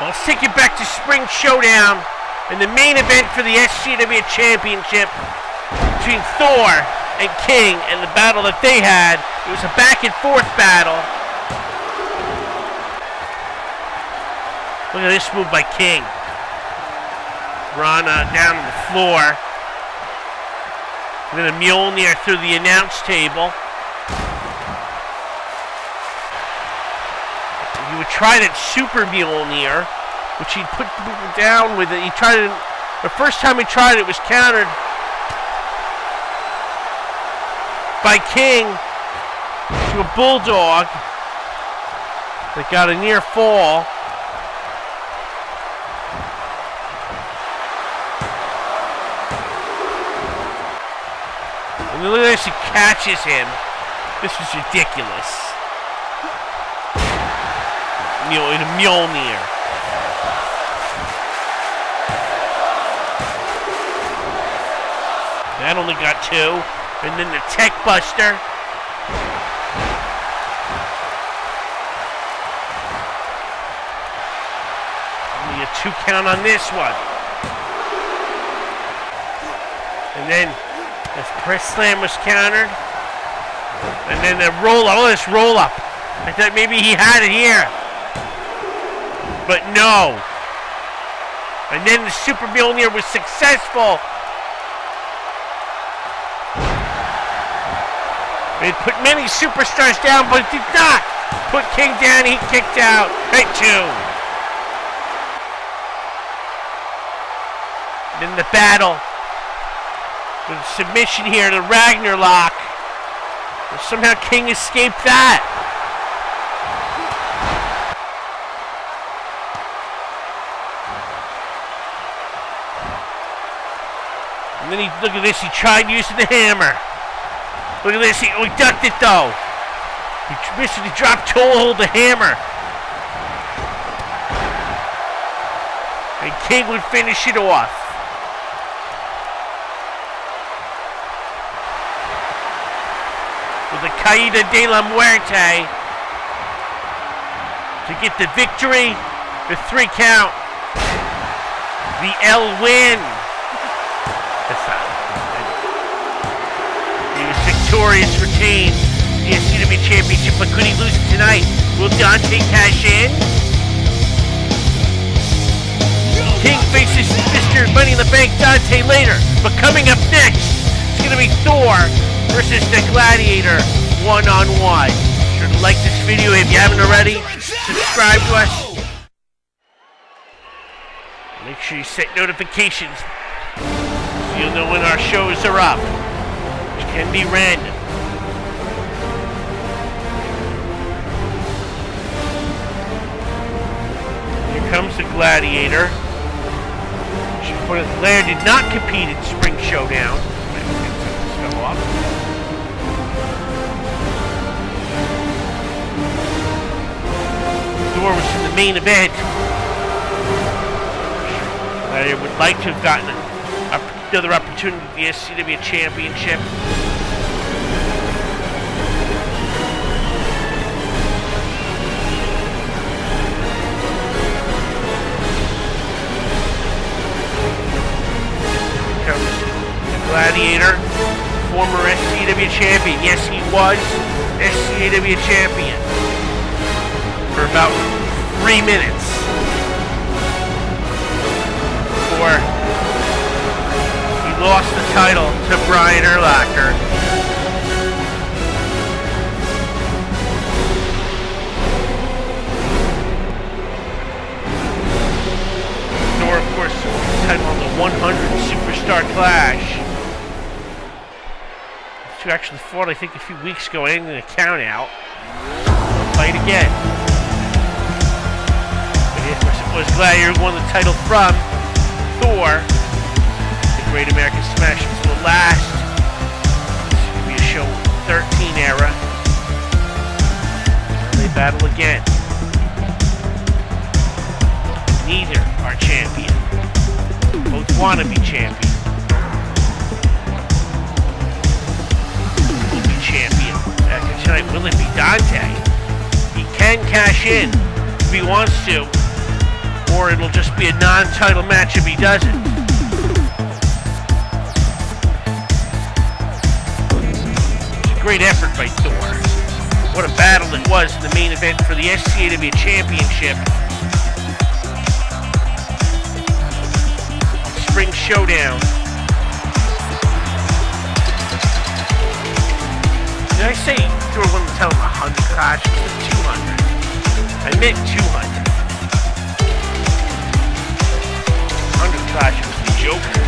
Well, let's take you back to Spring Showdown and the main event for the SCW Championship between Thor and King and the battle that they had. It was a back and forth battle. Look at this move by King. Run down on the floor. And then a Mjolnir through the announce table. He would try that super Mjolnir, which he'd put people down with it. He tried it, the first time he tried it was countered by King to a Bulldog that got a near fall. And look at this, he catches him. This was ridiculous. In a Mjolnir. That only got 2. And then the Tech Buster. Only a 2 count on this one. And then this press slam was countered. And then the roll up. Oh, this roll up. I thought maybe he had it here. But no. And then the Super Mjolnir was successful. It put many superstars down, but it did not put King down. He kicked out at 2. Then the battle. The submission here to Ragnarlock. Somehow King escaped that. And then look at this, he tried using the hammer. Look at this, he ducked it though. He missed it, he dropped toe hold the hammer. And King would finish it off. With the Caída de la Muerte to get the victory, the 3 count. The L win. He was victorious, retained the SCW Championship, but could he lose it tonight? Will Dante cash in? King faces Mr. Money in the Bank Dante later, but coming up next, it's going to be Thor versus the Gladiator one-on-one. Be sure to like this video if you haven't already. Subscribe to us. Make sure you set notifications so you'll know when our shows are up, which can be random. Here comes the Gladiator. Blair did not compete in Spring Showdown. Thor was in the main event. I would like to have gotten another opportunity at the SCW Championship. Here comes the Gladiator, former SCW champion. Yes, he was SCW champion for about 3 minutes. Before he lost the title to Brian Urlacher. Thor, of course, title on the 100 Superstar Clash. These two actually fought, I think, a few weeks ago, ending the count out. They'll fight again. But of course, it was Gladiator who won the title from Thor. The Great American Smash will last. This will be a show 13 era. They battle again. Neither are champion. Both want to be champion. Who will be champion? After tonight, will it be Dante? He can cash in if he wants to. Or it'll just be a non-title match if he doesn't. It's a great effort by Thor. What a battle it was in the main event for the SCAW Championship. Spring Showdown. Did I say Thor wouldn't tell him 100 clashes? 200. I meant 200. 100 clashes was the Joker.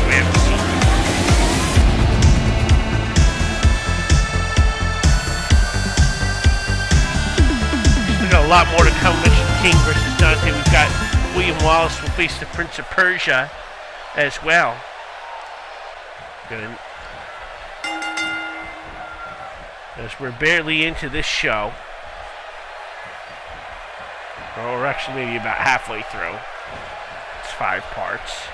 We haven't seen it. We've got a lot more to come. King versus Dante. We've got William Wallace will face the Prince of Persia as well. Good. As we're barely into this show. Well, we're actually maybe about halfway through. It's 5 parts.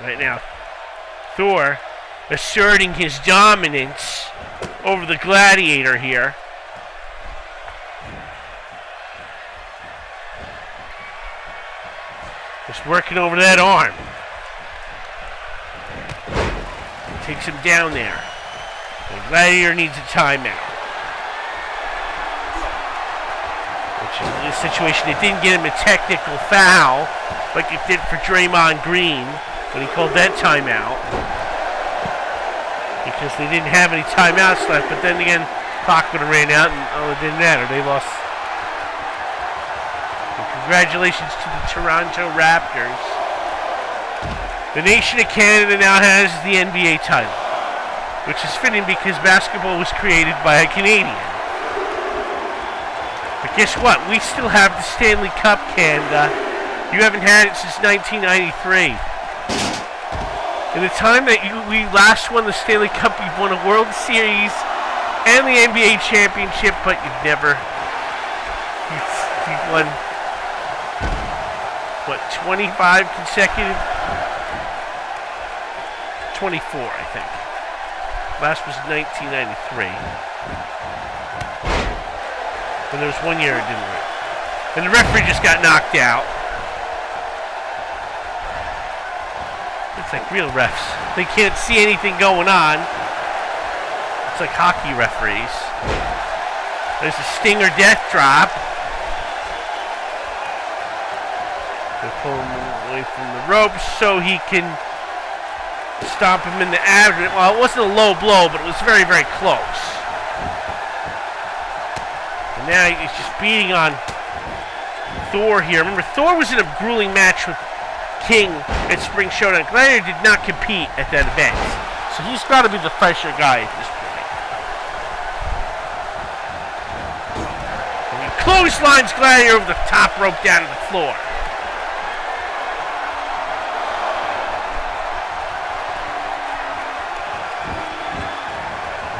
Right now, Thor asserting his dominance over the Gladiator here. Just working over that arm. Takes him down there. The Gladiator needs a timeout. Which is in this situation, it didn't get him a technical foul like it did for Draymond Green when he called that timeout. Because they didn't have any timeouts left, but then again, clock would have ran out and it didn't matter. They lost. And congratulations to the Toronto Raptors. The nation of Canada now has the NBA title, which is fitting because basketball was created by a Canadian. But guess what? We still have the Stanley Cup, Canada. You haven't had it since 1993. In the time that we last won the Stanley Cup, you've won a World Series and the NBA championship, but you've never... You've won, what, 25 consecutive... 24, I think. Last was 1993. And there was 1 year it didn't win. And the referee just got knocked out. It's like real refs. They can't see anything going on. It's like hockey referees. There's a stinger death drop. They pull him away from the ropes so he can stomp him in the abdomen. Well, it wasn't a low blow, but it was very, very close. And now he's just beating on Thor here. Remember, Thor was in a grueling match with King at Spring Showdown. Gladiator did not compete at that event. So he's got to be the fresher guy at this point. And he clotheslines Gladiator over the top rope down to the floor.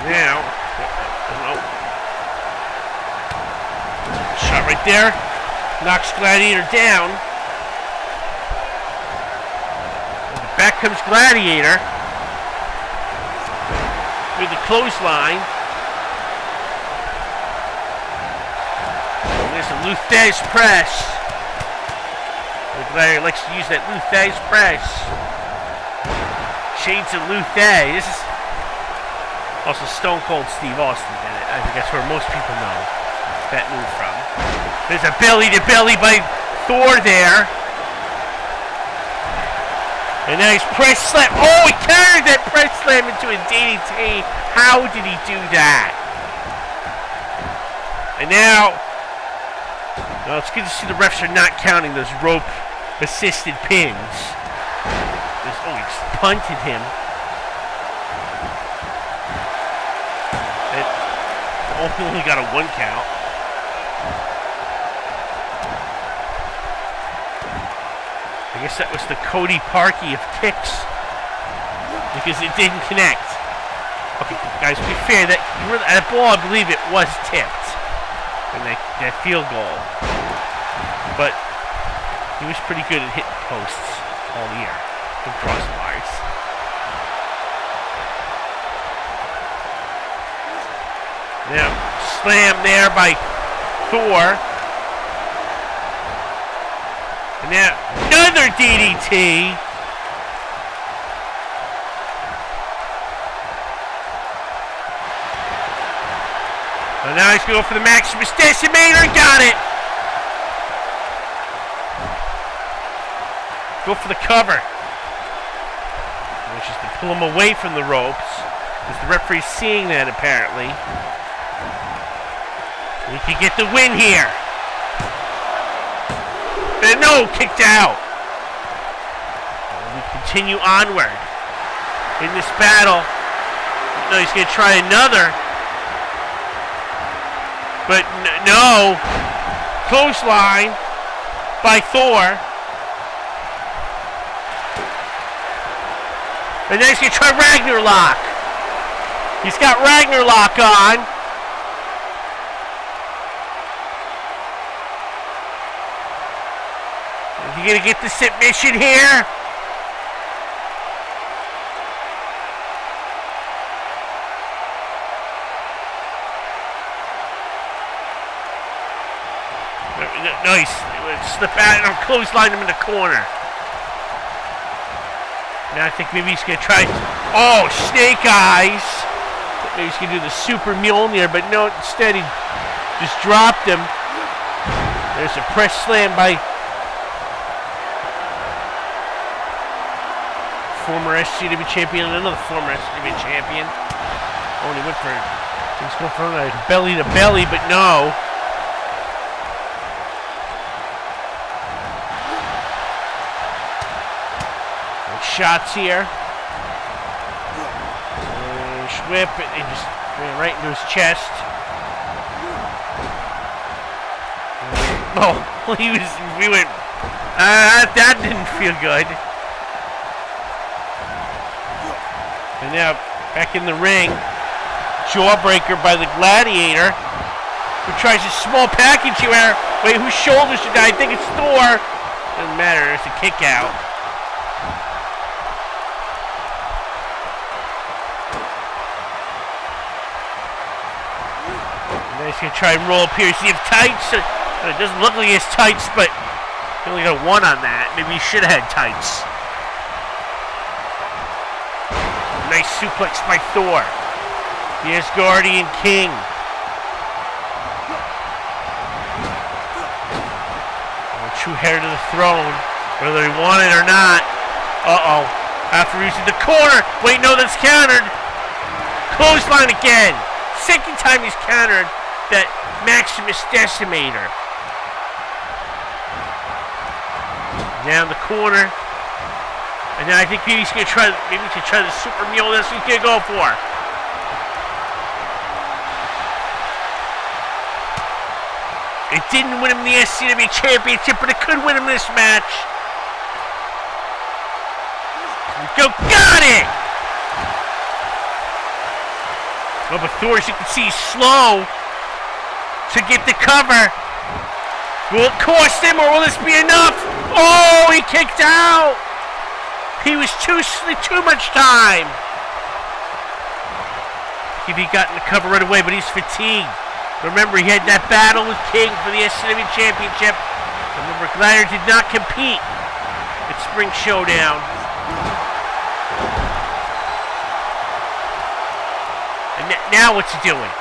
Now, shot right there, knocks Gladiator down. And back comes Gladiator with the clothesline. And there's a Luthez press. The Gladiator likes to use that Luthez press. Shades of Luthez. Also, Stone Cold Steve Austin did it. I think that's where most people know that move from. There's a belly-to-belly by Thor there. And now he's press slam. Oh, he carried that press slam into a DDT. How did he do that? And now, well, it's good to see the refs are not counting those rope-assisted pins. Oh, he just punted him. Only got a 1 count. I guess that was the Cody Parkey of kicks because it didn't connect. Okay, guys, be fair. That ball, I believe it was tipped in that field goal. But he was pretty good at hitting posts all year and crossbars. Now, slam there by Thor. And now another DDT. And now he's going to go for the Maximus Decimator and got it. Go for the cover. Which is to pull him away from the ropes. Because the referee's seeing that apparently. We could get the win here. And no, kicked out. And we continue onward in this battle. No, he's going to try another. But no. Clothesline by Thor. And then he's going to try Ragnarlock. He's got Ragnarlock on. Is he going to get the submission here? No, he's slip out and clothesline him in the corner. Now I think maybe he's going to try. Oh, Snake Eyes. Maybe he's going to do the Super Mjolnir, but no, instead he just dropped him. There's a press slam by former SCW champion and another former SCW champion. Oh, and he went for it. He's going for a belly to belly, but no. Shots here. Whip, and just ran right into his chest. Oh, we went, that didn't feel good. And now, back in the ring, jawbreaker by the Gladiator, who tries a small package here. Wait, whose shoulders should die? I think it's Thor. Doesn't matter, it's a kick out. He's going to try and roll up here. See if tights. It doesn't look like he has tights, but he only got a 1 on that. Maybe he should have had tights. Nice suplex by Thor. The Asgardian King. A true heir to the throne, whether he wanted or not. Uh-oh. After using the corner. Wait, no, that's countered. Clothesline again. Second time he's countered that Maximus Decimator. Down the corner. And then I think maybe he's going to try, the Super Mule. That's what he's going to go for. It didn't win him the SCW Championship, but it could win him this match. Go, got it! Oh, but Thor, as you can see, slow to get the cover. Will it cost him, or will this be enough? Oh, he kicked out. He was too much time. If he gotten the cover right away, but he's fatigued. Remember, he had that battle with King for the SCW Championship. Remember, Gladiator did not compete at Spring Showdown. And now what's he doing?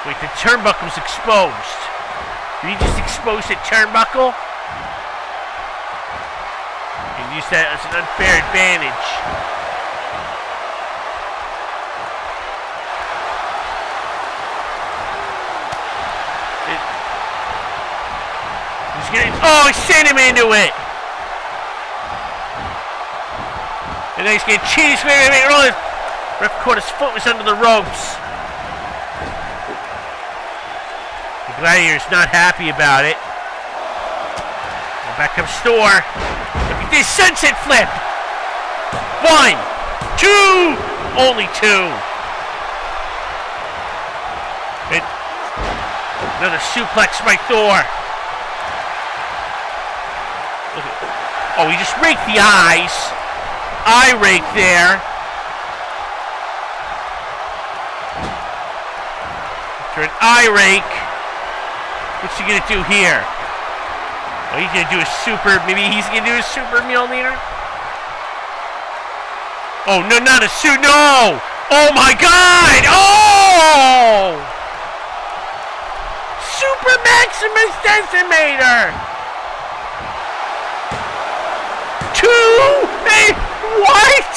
Wait, the turnbuckle's exposed. Did he just expose the turnbuckle? And use that as an unfair advantage. Oh, he sent him into it! And then he's getting cheated. Ref caught his foot was under the ropes. The Gladiator's not happy about it. And back comes Thor. Look at this sunset flip. 1, 2, only 2. And another suplex by Thor. Look at, oh, he just raked the eyes. Eye rake there. After an eye rake. What's he gonna do here? Oh, he's gonna do a super. Maybe he's gonna do a super Mjolnir. Oh no, not a suit. No! Oh my God! Oh! Super Maximus Decimator. 2. Hey, what?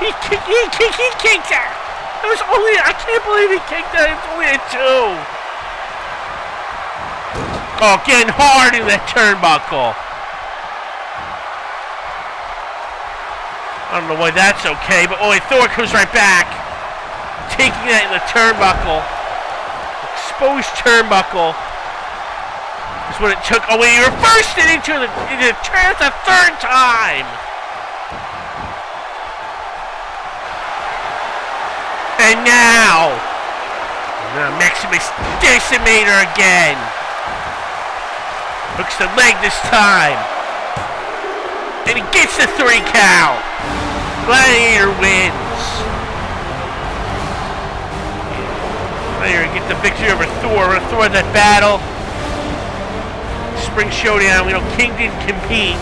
He kicked that. It was only. I can't believe he kicked that. It's only a 2. Oh, getting hard in that turnbuckle. I don't know why that's okay, but Thor comes right back. Taking that in the turnbuckle. Exposed turnbuckle. Is what it took. Oh, wait, he reversed it into the turn a third time. And now Maximus Decimator again. Hooks the leg this time. And he gets the 3 count. Gladiator wins. Gladiator get the victory over Thor. Thor in that battle. Spring Showdown. We know King didn't compete.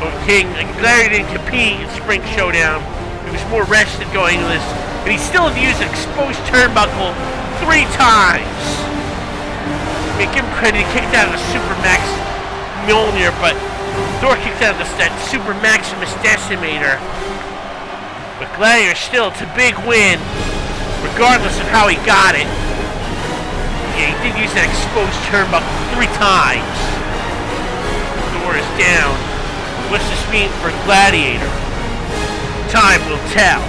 Or Gladiator didn't compete in Spring Showdown. He was more rested going into this. And he still had to use an exposed turnbuckle 3 times. I mean, give him credit. He kicked out of the Super Max Mjolnir, but Thor kicked out of that Super Maximus Decimator. But Gladiator still, it's a big win, regardless of how he got it. Yeah, he did use that exposed turnbuckle 3 times. Thor is down. What's this mean for Gladiator? Time will tell.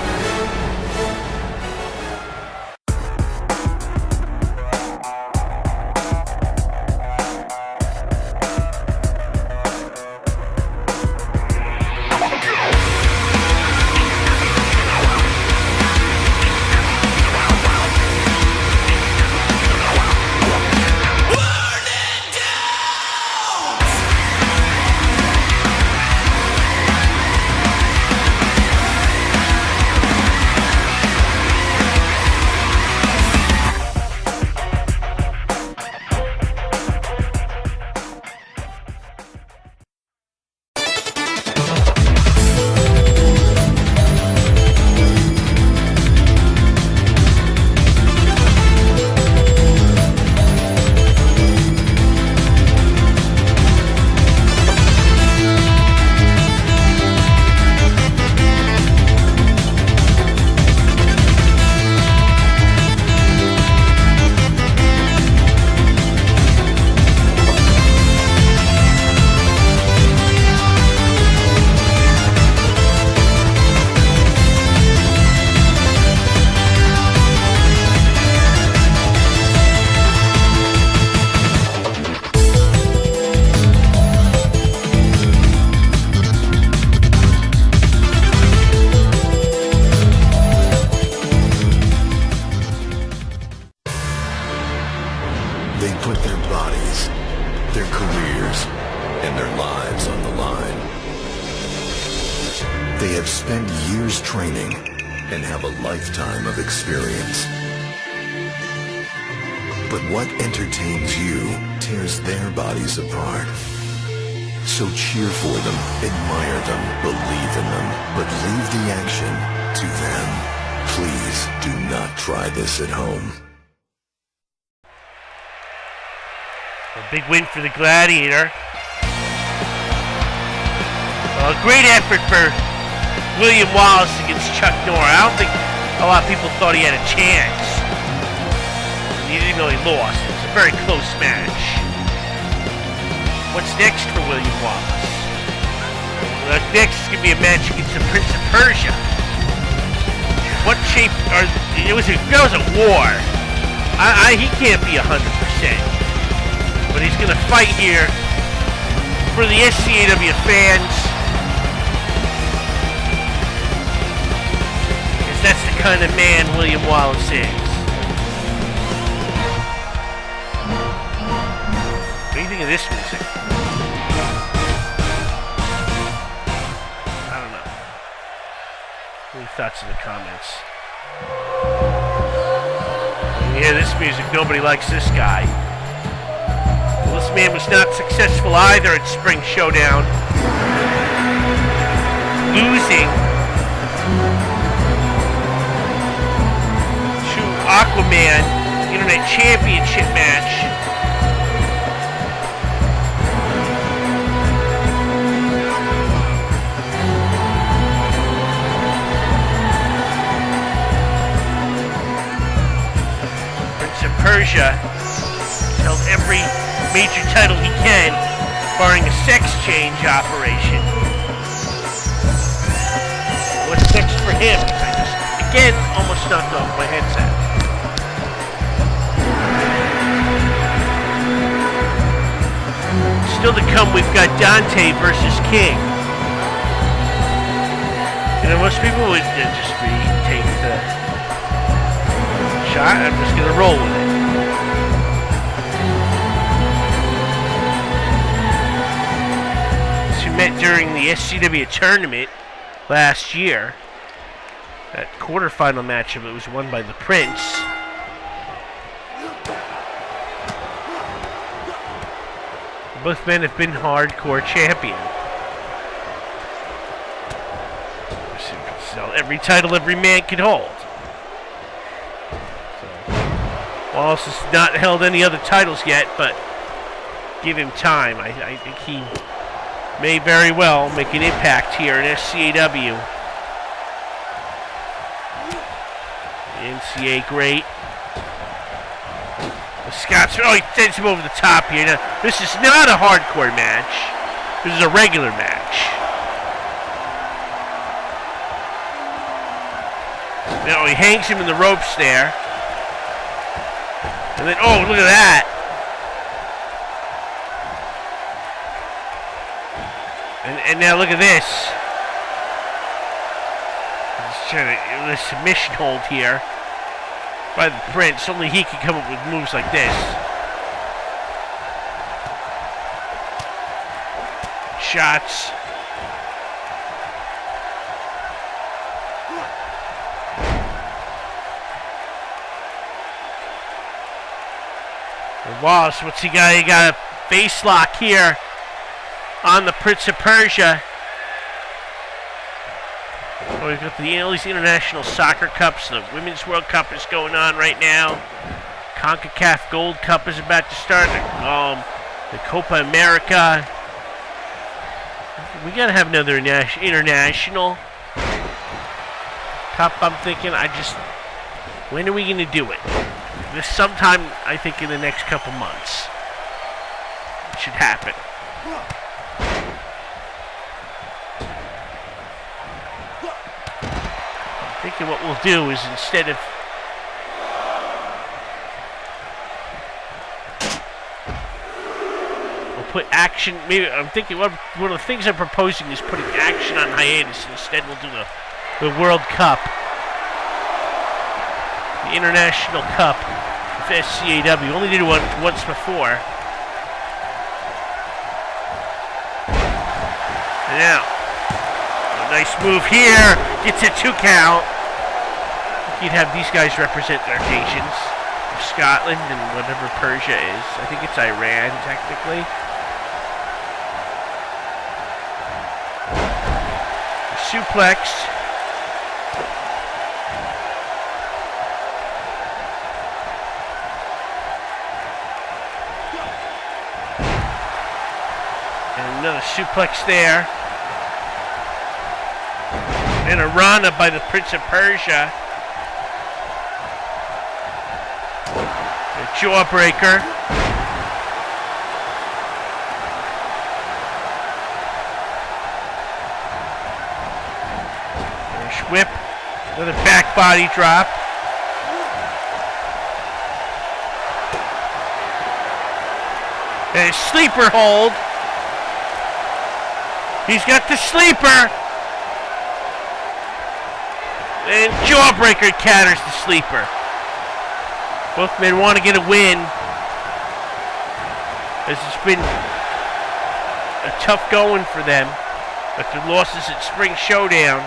But what entertains you tears their bodies apart. So cheer for them, admire them, believe in them, but leave the action to them. Please do not try this at home. A big win for the Gladiator. A great effort for William Wallace against Chuck Norris. I don't think a lot of people thought he had a chance. Even though he lost, it was a very close match. What's next for William Wallace? Next is going to be a match against the Prince of Persia. What shape are... That was a war. He can't be 100%. But he's going to fight here for the SCAW fans. Because that's the kind of man William Wallace is. What do you think of this music? I don't know. Any thoughts in the comments? Yeah, this music, nobody likes this guy. Well, this man was not successful either at Spring Showdown. Losing to Aquaman, Internet Championship match. Persia held every major title he can, barring a sex change operation. What's next for him? I just, again, almost knocked off my headset. Still to come, we've got Dante versus King. You know, most people would just take the shot. I'm just going to roll with it. Met during the SCW tournament last year. That quarterfinal match of it was won by the Prince. Both men have been hardcore champion. So every title every man can hold. So, Wallace has not held any other titles yet, but give him time. I think he may very well make an impact here in SCAW. The NCA great. The Scots, oh, he sends him over the top here. Now, this is not a hardcore match. This is a regular match. Now he hangs him in the ropes there. And then, oh, look at that. And now look at this. Just trying to, the submission hold here by the Prince. Only he can come up with moves like this. Shots. And Wallace, what's he got? He got a face lock here on the Prince of Persia. Oh, we've got all these international soccer cups. The Women's World Cup is going on right now. CONCACAF Gold Cup is about to start. The Copa America. We gotta have another international cup. I'm thinking. When are we gonna do it? This sometime, I think, in the next couple months. It should happen. Thinking what we'll do is instead of we'll put action, maybe I'm thinking one of the things I'm proposing is putting action on hiatus. Instead we'll do the World Cup, the International Cup of SCAW. We only did one once before. And now nice move here. Gets a 2 count. You'd have these guys represent their nations. Scotland and whatever Persia is. I think it's Iran, technically. Suplex. And another suplex there. And a run-up by the Prince of Persia. A jawbreaker. Irish whip. Another back body drop. And a sleeper hold. He's got the sleeper. And jawbreaker counters the sleeper. Both men want to get a win. This has been a tough going for them after losses at Spring Showdown.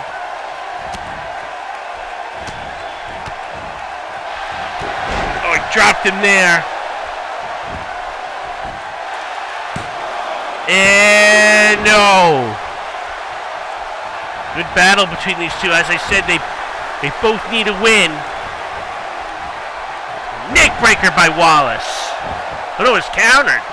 Oh, he Dropped him there. And no. Good battle between these two. As I said, they both need a win. Neck breaker by Wallace. Oh no, it's countered.